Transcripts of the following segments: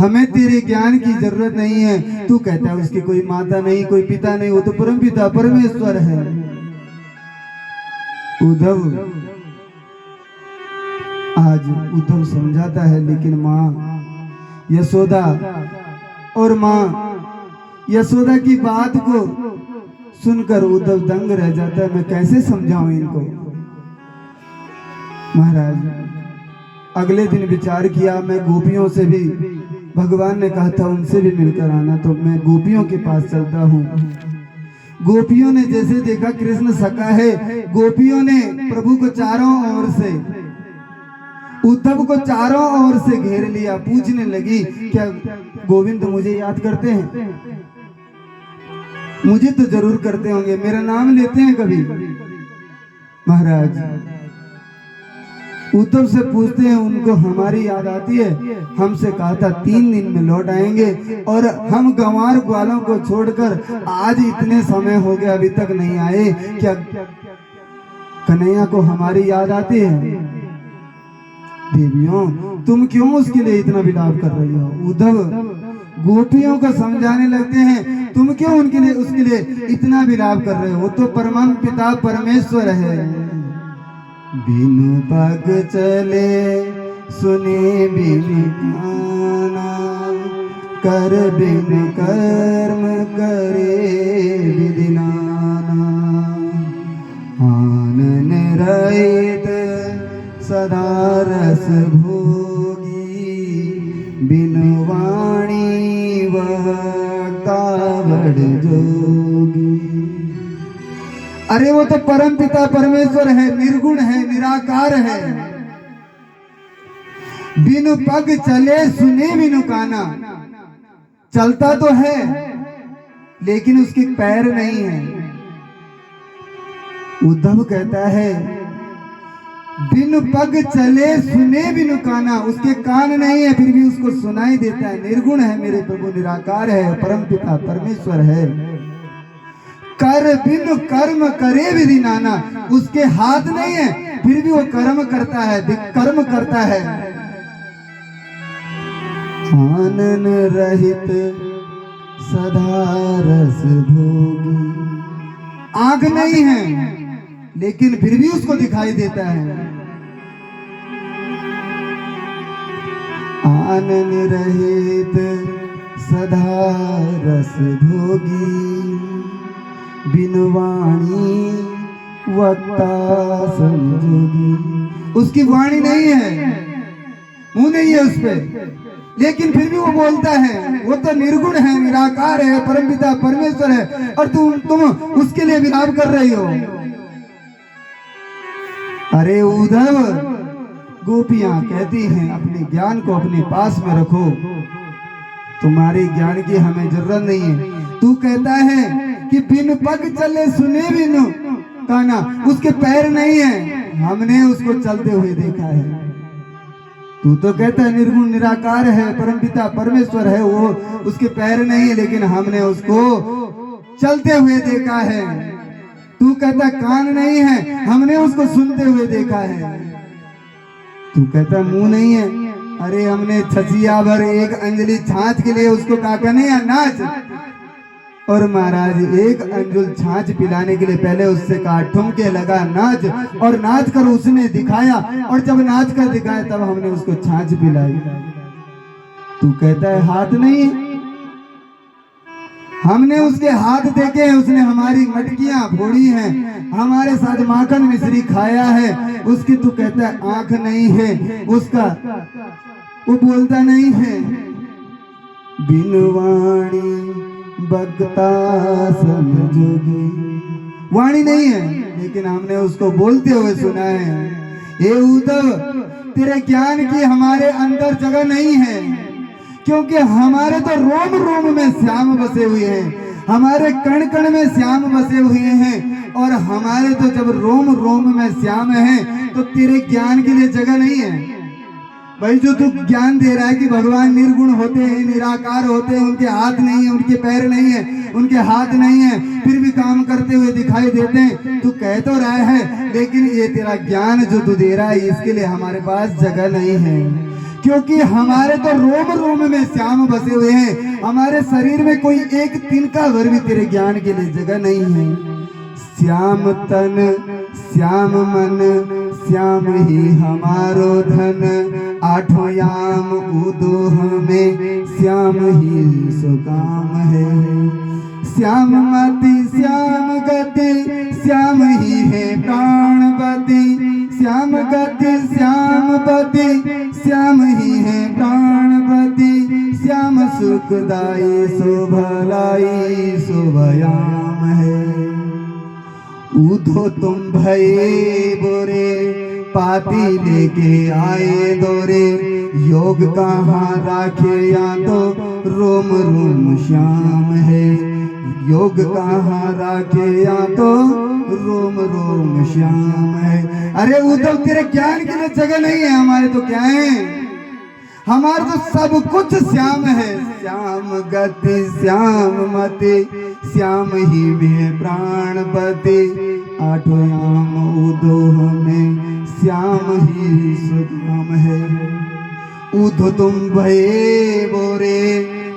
हमें तेरे ज्ञान की जरूरत नहीं है। तू कहता है उसकी कोई माता नहीं, कोई पिता नहीं, वो तो परम पिता परमेश्वर है। उद्धव आज उद्धव समझाता है, लेकिन माँ यशोदा और माँ यशोदा की बात को सुनकर उद्धव दंग रह जाता है। मैं कैसे समझाऊं इनको। महाराज अगले दिन विचार किया, मैं गोपियों से भी, भगवान ने कहा था उनसे भी मिलकर आना, तो मैं गोपियों के पास चलता हूँ। गोपियों ने जैसे देखा कृष्ण सका है, गोपियों ने प्रभु को चारों ओर से, उद्धव को चारों ओर से घेर लिया। पूछने लगी, क्या गोविंद मुझे याद करते हैं? मुझे तो जरूर करते होंगे, मेरा नाम लेते हैं कभी? महाराज उद्धव से पूछते हैं, उनको हमारी याद आती है? हमसे कहा था 3 दिन में लौट आएंगे, और हम गंवार ग्वालों को छोड़कर आज इतने समय हो गया अभी तक नहीं आए। क्या कन्हैया को हमारी याद आती है? देवियों तुम क्यों उसके लिए इतना विलाप कर रही हो? उद्धव गोपियों को समझाने लगते हैं, तुम क्यों उनके लिए उसके लिए इतना विलाप कर रहे हो? वो तो परम पिता परमेश्वर है। बिनु पग चले सुने बिनु गाना, कर बिनु कर्म करे विधि नाना। आनन रहित सदा रस भोगी, बिनु वाणी वक्ता बड़ जोगी। अरे वो तो परम पिता परमेश्वर है, निर्गुण है, निराकार है। बिनु पग चले सुने बिनु काना, चलता तो है लेकिन उसके पैर नहीं है। उद्धव कहता है बिनु पग चले सुने बिनु काना, उसके कान नहीं है फिर भी उसको सुनाई देता है। निर्गुण है मेरे प्रभु, निराकार है, परम पिता परमेश्वर है। कर बिनु कर्म करे विधि नाना, उसके हाथ नहीं है फिर भी वो कर्म करता है, कर्म करता है। आनन रहित सदा रस भोगी, आंख नहीं है लेकिन फिर भी उसको दिखाई देता है। आनन रहित सदा रस भोगी, बिनु वाणी वक्ता संजोगी। उसकी वाणी नहीं है, मुंह नहीं है उस पे, लेकिन फिर भी वो बोलता है। वो तो निर्गुण है, निराकार है, परमपिता परमेश्वर है, और तुम उसके लिए विलाप कर रही हो। अरे उद्धव, गोपियां कहती हैं अपने ज्ञान को अपने पास में रखो, तुम्हारे ज्ञान की हमें जरूरत नहीं है। तू कहता है कि बिन पग चले सुने बिनु काना, उसके पैर नहीं है, हमने उसको चलते हुए देखा है। तू तो कहता है निर्गुण निराकार है, परमपिता परमेश्वर है, वो उसके पैर नहीं है, लेकिन हमने उसको चलते हुए देखा है। तू कहता कान नहीं है, हमने उसको सुनते हुए देखा है। तू कहता मुंह नहीं है, अरे हमने छचिया भर एक अंजलि छाछ के लिए उसको काका नहीं है नाच, और महाराज एक अंजुल छाछ पिलाने के लिए पहले उससे कहा ठुमके लगा नाच, और नाच कर उसने दिखाया, और जब नाच कर दिखाया तब हमने उसको छाछ पिलाई। तू कहता है हाथ नहीं है, हमने उसके हाथ देखे हैं, उसने हमारी मटकियां फोड़ी हैं, हमारे साथ माखन मिश्री खाया है। उसकी तू कहता है आंख नहीं है, उसका वो बोलता नहीं है। बिनु वाणी बगता समझोगी, वाणी नहीं है लेकिन हमने उसको बोलते हुए सुना है। हे उद्धव, तेरे ज्ञान की हमारे अंदर जगह नहीं है, क्योंकि हमारे तो रोम रोम में श्याम बसे हुए हैं, हमारे कण कण में श्याम बसे हुए हैं, और हमारे तो जब रोम रोम में श्याम है तो तेरे ज्ञान के लिए जगह नहीं है। भाई जो तू ज्ञान दे रहा है कि भगवान निर्गुण होते हैं, निराकार होते हैं, उनके हाथ नहीं है, उनके पैर नहीं है, उनके हाथ नहीं है, फिर भी काम करते हुए दिखाई देते हैं, तू कह तो रहा है, लेकिन ये तेरा ज्ञान जो तू दे रहा है इसके लिए हमारे पास जगह नहीं है। क्योंकि हमारे तो रोम रोम में श्याम बसे हुए हैं, हमारे शरीर में कोई एक तिनका भर भी तेरे ज्ञान के लिए जगह नहीं है। श्याम तन श्याम मन श्याम ही हमारो धन, आठों याम उदोह में श्याम ही सुकाम है। श्याम मति श्याम गति श्याम ही है प्राणपति, श्याम गति श्याम पति श्याम ही है प्राणपति, श्याम सुखदाई शोभलाई शोभयाम है। ऊधो तुम भये बोरे पाती लेके आए दोरे, योग कहाँ राखे या तो रोम रोम श्याम है। योग कहाँ राखे या तो रोम रोम श्याम है। अरे उद्धव तेरे ज्ञान के लिए जगह नहीं है, हमारे तो क्या है, हमारे तो सब कुछ श्याम है। श्याम गति श्याम मति श्याम ही में प्राणपति, आठों याम उदोह में श्याम ही सुगम है। उधो तुम भये बोरे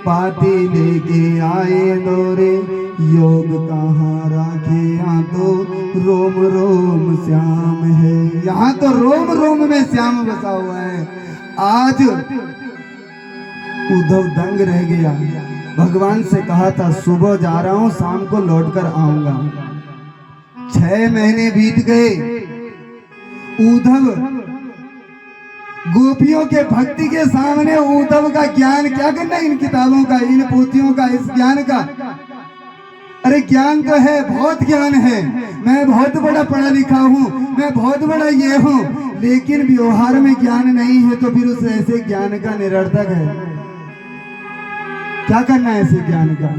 पाती लेके आए दोरे, योग कहाँ राखे यहाँ तो रोम रोम श्याम है। यहाँ तो रोम रोम में श्याम बसा हुआ है। आज उद्धव दंग रह गया, भगवान से कहा था सुबह जा रहा हूं शाम को लौट कर आऊंगा। 6 महीने बीत गए। उद्धव गोपियों के भक्ति के सामने उद्धव का ज्ञान क्या करना, इन किताबों का, इन पोथियों का, इस ज्ञान का। अरे ज्ञान तो है, बहुत ज्ञान है, मैं बहुत बड़ा पढ़ा लिखा हूँ, मैं बहुत बड़ा ये हूँ, लेकिन व्यवहार में ज्ञान नहीं है तो फिर उस ऐसे ज्ञान का निरर्थक है। क्या करना है ऐसे ज्ञान का?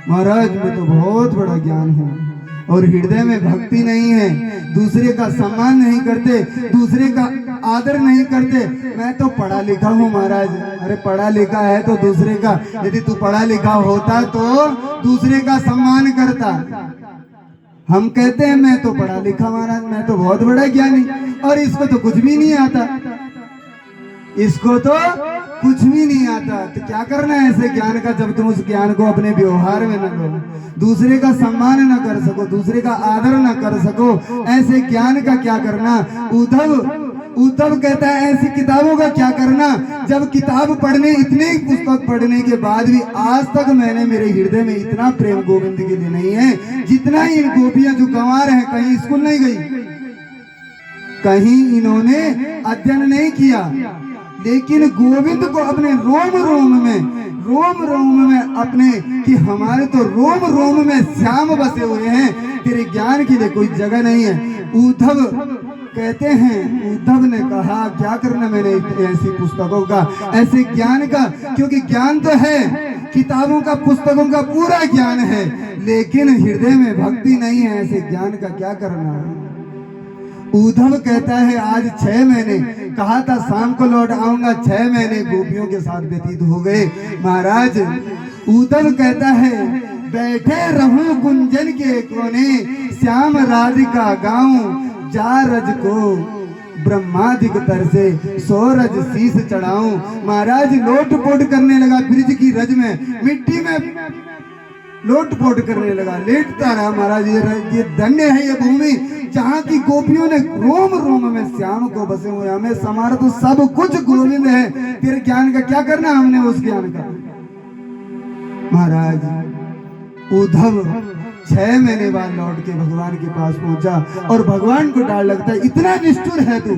महाराज मैं तो बहुत बड़ा ज्ञान हूँ और हृदय में भक्ति नहीं है, दूसरे का सम्मान नहीं करते, दूसरे का आदर नहीं करते। मैं तो पढ़ा लिखा हूँ महाराज। अरे पढ़ा लिखा है तो दूसरे का, यदि तू पढ़ा लिखा होता तो दूसरे का सम्मान करता। हम कहते हैं मैं तो पढ़ा लिखा महाराज, मैं तो बहुत बड़ा ज्ञानी, और इसको तो कुछ भी नहीं आता, इसको तो कुछ भी नहीं आता। तो क्या करना है ऐसे ज्ञान का जब तुम उस ज्ञान को अपने व्यवहार में न करो, दूसरे का सम्मान न कर सको, दूसरे का आदर न कर सको, ऐसे ज्ञान का क्या करना? उद्धव कहता है ऐसी किताबों का क्या करना? जब किताब पढ़ने, इतने पुस्तक पढ़ने के बाद भी आज तक मैंने मेरे हृदय में इतना प्रेम गोविंद के लिए नहीं है जितना इन गोपियां जो गंवार हैं, कहीं स्कूल नहीं गई, कहीं इन्होंने अध्ययन नहीं किया, लेकिन गोविंद को अपने रोम रोम में अपने, कि हमारे तो रोम रोम में श्याम बसे हुए हैं, तेरे ज्ञान के लिए कोई जगह नहीं है। उद्धव कहते हैं, उद्धव ने कहा क्या करना मैंने ऐसी पुस्तकों का, ऐसे ज्ञान का, क्योंकि ज्ञान तो है, किताबों का, पुस्तकों का पूरा ज्ञान है, लेकिन हृदय में भक्ति नहीं है, ऐसे ज्ञान का क्या करना? उद्धव कहता है आज 6 महीने कहा था शाम को लौट आऊंगा, 6 महीने गोपियों के साथ व्यतीत हो गए। महाराज उद्धव कहता है बैठे रहूं गुंजन के कोने, श्याम राधिका गाऊं, जा रज को ब्रह्मादिक तर से सोरज शीस चढ़ाऊं। महाराज लोट पोट करने लगा, ब्रिज की रज में, मिट्टी में लोट पोट करने लगा, लेटता रहा। महाराज ये धन्य है ये भूमि जहाँ की गोपियों ने रोम रोम में श्याम को बसे हुए, हमें हमारा तो सब कुछ गोविंद है, तेरे ज्ञान का क्या करना हमने उस ज्ञान का? महाराज उद्धव 6 महीने बाद लौट के भगवान के पास पहुंचा और भगवान को डर लगता है, इतना निष्ठुर है तू।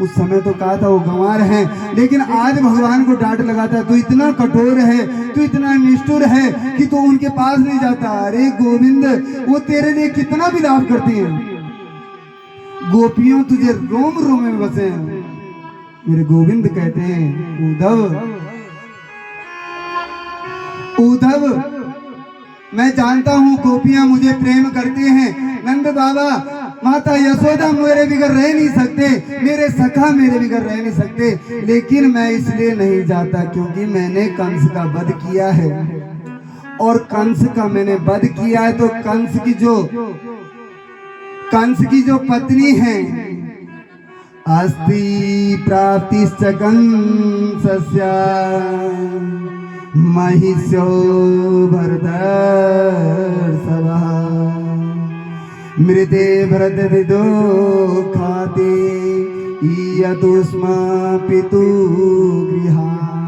उस समय तो कहा था वो गंवार है, लेकिन आज भगवान को डांट लगाता है, तू इतना कठोर है, तू इतना निष्ठुर है कि तू उनके पास नहीं जाता। अरे गोविंद वो तेरे लिए कितना विलाप करती हैं, गोपियों तुझे रोम रोम में बसे हैं। मेरे गोविंद कहते हैं उद्धव मैं जानता हूँ गोपियां मुझे प्रेम करती हैं, नंद बाबा माता यशोदा मेरे बिगर रह नहीं सकते, मेरे सखा मेरे बिगर रह नहीं सकते, लेकिन मैं इसलिए नहीं जाता क्योंकि मैंने कंस का वध किया है, और कंस का मैंने वध किया है तो कंस की जो पत्नी है, अस्ति प्राप्तिश्च कंसस्य महिष्यो भरतर्षभः मृते भरतविदो खाते ईयतु स्म पितुः गृहात्।